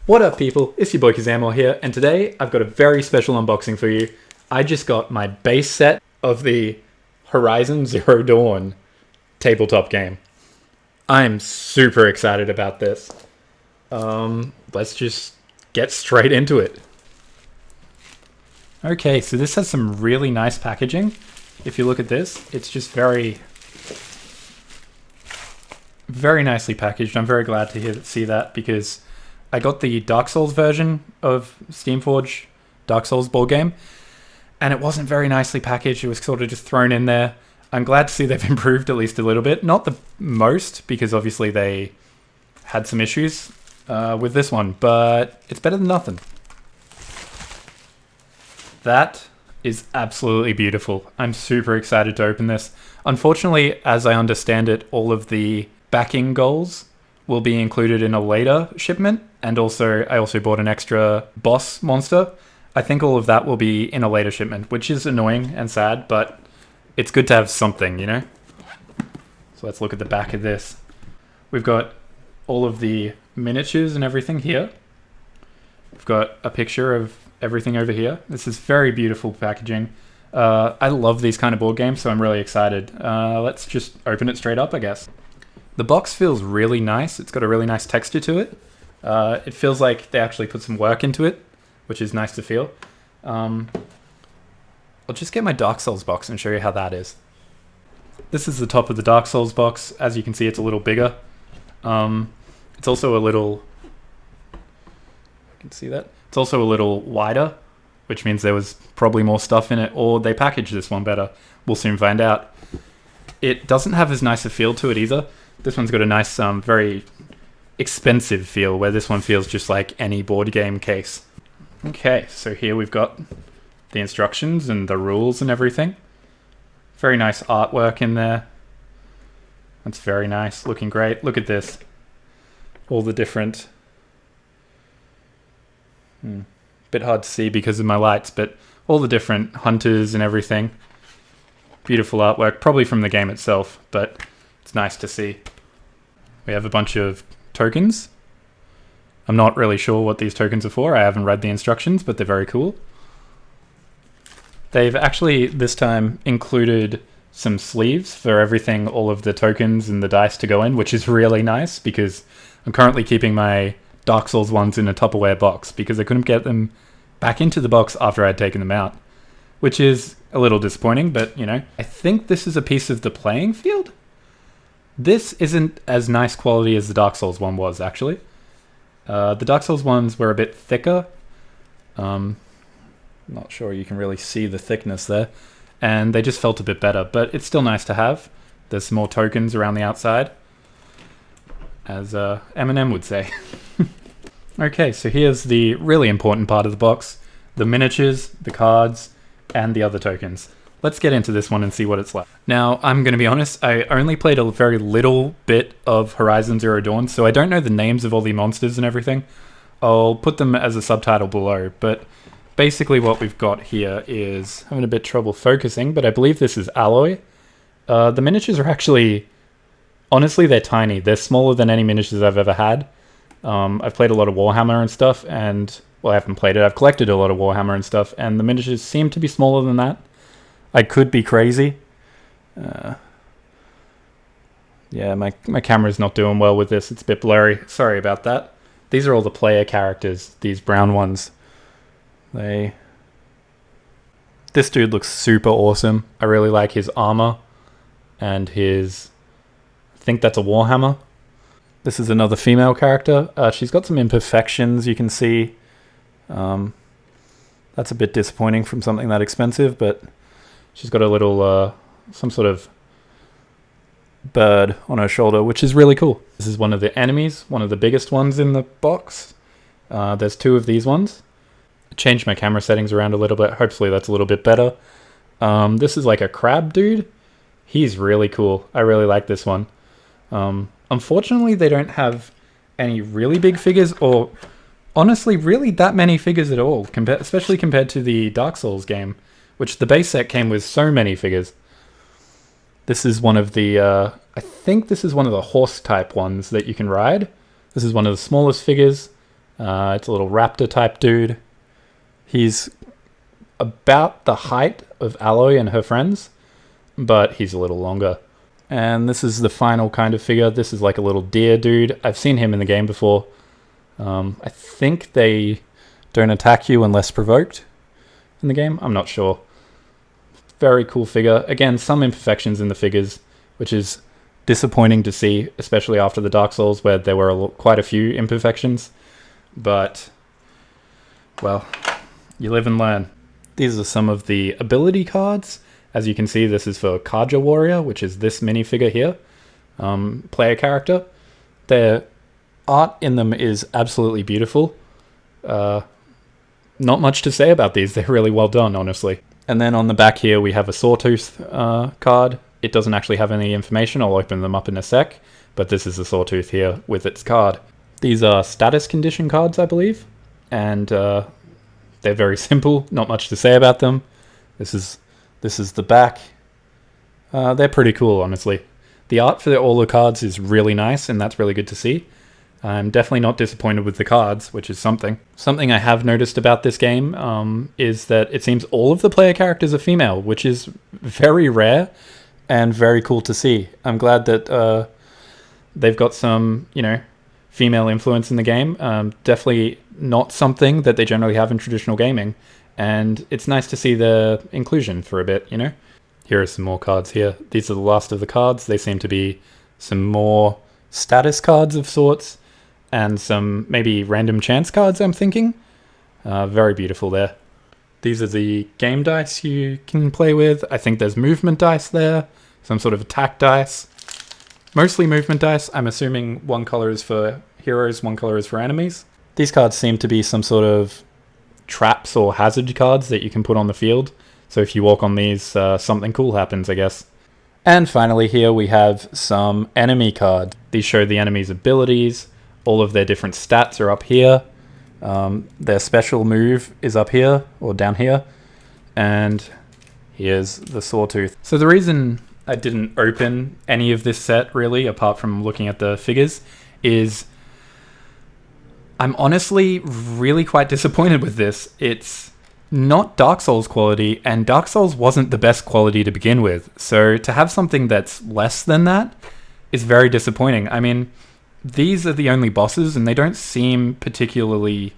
What up people, it's your boy Kazamor here, and today I've got a very special unboxing for you. I just got my base set of the Horizon Zero Dawn tabletop game. I'm super excited about this. Let's just get straight into it. Okay, so this has some really nice packaging. If you look at this, it's just very nicely packaged. I'm very glad to see that because I got the Dark Souls version of Steamforged Dark Souls board game, and it wasn't very nicely packaged. It was sort of just thrown in there. I'm glad to see they've improved at least a little bit. Not the most, because obviously they had some issues with this one, but it's better than nothing. That is absolutely beautiful. I'm super excited to open this. Unfortunately, as I understand it, all of the backing goals will be included in a later shipment, and I also bought an extra boss monster. I think all of that will be in a later shipment, which is annoying and sad, but it's good to have something, you know? So let's look at the back of this. We've got all of the miniatures and everything here. We've got a picture of everything over here. This is very beautiful packaging. I love these kind of board games, so I'm really excited. Let's just open it straight up, I guess. The box feels really nice. It's got a really nice texture to it. It feels like they actually put some work into it, which is nice to feel. I'll just get my Dark Souls box and show you how that is. This is the top of the Dark Souls box. As you can see, it's a little bigger. It's also a little... I can see that. It's also a little wider, which means there was probably more stuff in it, or they packaged this one better. We'll soon find out. It doesn't have as nice a feel to it either. This one's got a nice, very expensive feel, where this one feels just like any board game case. Okay, so here we've got the instructions and the rules and everything. Very nice artwork in there. That's very nice, looking great. Look at this. All the different... Bit hard to see because of my lights, but all the different hunters and everything. Beautiful artwork, probably from the game itself, but it's nice to see. We have a bunch of tokens. I'm not really sure what these tokens are for. I haven't read the instructions, but they're very cool. They've actually, this time, included some sleeves for everything, all of the tokens and the dice to go in, which is really nice because I'm currently keeping my Dark Souls ones in a Tupperware box because I couldn't get them back into the box after I'd taken them out, which is a little disappointing, but you know. I think this is a piece of the playing field. This isn't as nice quality as the Dark Souls one was, actually. The Dark Souls ones were a bit thicker. Not sure you can really see the thickness there. And they just felt a bit better, but it's still nice to have. There's some more tokens around the outside, as Eminem would say. Okay, so here's the really important part of the box. The miniatures, the cards, and the other tokens. Let's get into this one and see what it's like. Now, I'm going to be honest, I only played a very little bit of Horizon Zero Dawn, so I don't know the names of all the monsters and everything. I'll put them as a subtitle below, but basically what we've got here is... having a bit trouble focusing, but I believe this is Alloy. The miniatures are actually... honestly, they're tiny. They're smaller than any miniatures I've ever had. I've played a lot of Warhammer and stuff, and... well, I haven't played it. I've collected a lot of Warhammer and stuff, and the miniatures seem to be smaller than that. I could be crazy. Yeah, my camera's not doing well with this. It's a bit blurry. Sorry about that. These are all the player characters, these brown ones. This dude looks super awesome. I really like his armor and his... I think that's a Warhammer. This is another female character. She's got some imperfections you can see. That's a bit disappointing from something that expensive, but she's got a little, some sort of bird on her shoulder, which is really cool. This is one of the enemies, one of the biggest ones in the box. There's two of these ones. I changed my camera settings around a little bit. Hopefully that's a little bit better. This is like a crab dude. He's really cool. I really like this one. Unfortunately, they don't have any really big figures, or honestly, really that many figures at all, especially compared to the Dark Souls game, which the base set came with so many figures. This is one of the, I think this is one of the horse type ones that you can ride. This is one of the smallest figures. It's a little raptor type dude. He's about the height of Aloy and her friends, but he's a little longer. And this is the final kind of figure. This is like a little deer dude. I've seen him in the game before. I think they don't attack you unless provoked in the game. I'm not sure. Very cool figure. Again, some imperfections in the figures, which is disappointing to see, especially after the Dark Souls where there were quite a few imperfections. But, well, you live and learn. These are some of the ability cards. As you can see, this is for Kaja Warrior, which is this minifigure here, player character. Their art in them is absolutely beautiful. Not much to say about these. They're really well done, honestly. And then on the back here, we have a Sawtooth card. It doesn't actually have any information. I'll open them up in a sec. But this is a Sawtooth here with its card. These are status condition cards, I believe. And they're very simple. Not much to say about them. This is the back. They're pretty cool, honestly. The art for all the cards is really nice, and that's really good to see. I'm definitely not disappointed with the cards, which is something. Something I have noticed about this game is that it seems all of the player characters are female, which is very rare and very cool to see. I'm glad that they've got some, female influence in the game. Definitely not something that they generally have in traditional gaming. And it's nice to see the inclusion for a bit, Here are some more cards here. These are the last of the cards. They seem to be some more status cards of sorts. And some maybe random chance cards, I'm thinking. Very beautiful there. These are the game dice you can play with. I think there's movement dice there. Some sort of attack dice. Mostly movement dice. I'm assuming one color is for heroes, one color is for enemies. These cards seem to be some sort of traps or hazard cards that you can put on the field. So if you walk on these, something cool happens, I guess. And finally here we have some enemy cards. These show the enemy's abilities. All of their different stats are up here. Their special move is up here, or down here. And here's the Sawtooth. So the reason I didn't open any of this set, really, apart from looking at the figures, is I'm honestly really quite disappointed with this. It's not Dark Souls quality, and Dark Souls wasn't the best quality to begin with. So to have something that's less than that is very disappointing. I mean, these are the only bosses, and they don't seem particularly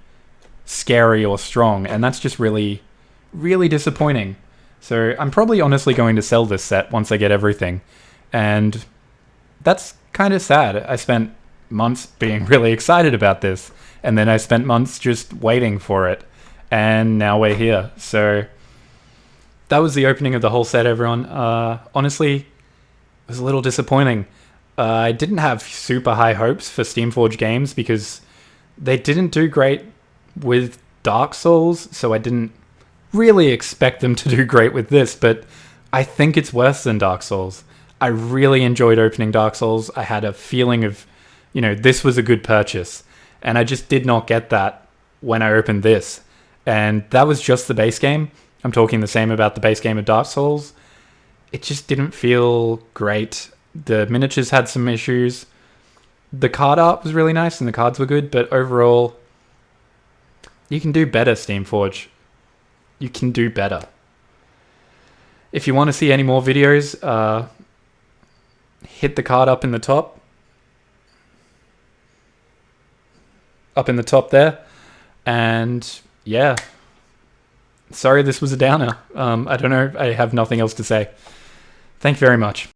scary or strong, and that's just really, really disappointing. So I'm probably honestly going to sell this set once I get everything, and that's kind of sad. I spent months being really excited about this, and then I spent months just waiting for it, and now we're here. So that was the opening of the whole set, everyone. Honestly, it was a little disappointing. I didn't have super high hopes for Steamforged games because they didn't do great with Dark Souls, so I didn't really expect them to do great with this, but I think it's worse than Dark Souls. I really enjoyed opening Dark Souls. I had a feeling of, this was a good purchase, and I just did not get that when I opened this. And that was just the base game. I'm talking the same about the base game of Dark Souls. It just didn't feel great. The miniatures had some issues. The card art was really nice and the cards were good, but overall, you can do better, Steamforged. You can do better. If you want to see any more videos, hit the card up in the top. Up in the top there. And yeah. Sorry this was a downer. I don't know. I have nothing else to say. Thank you very much.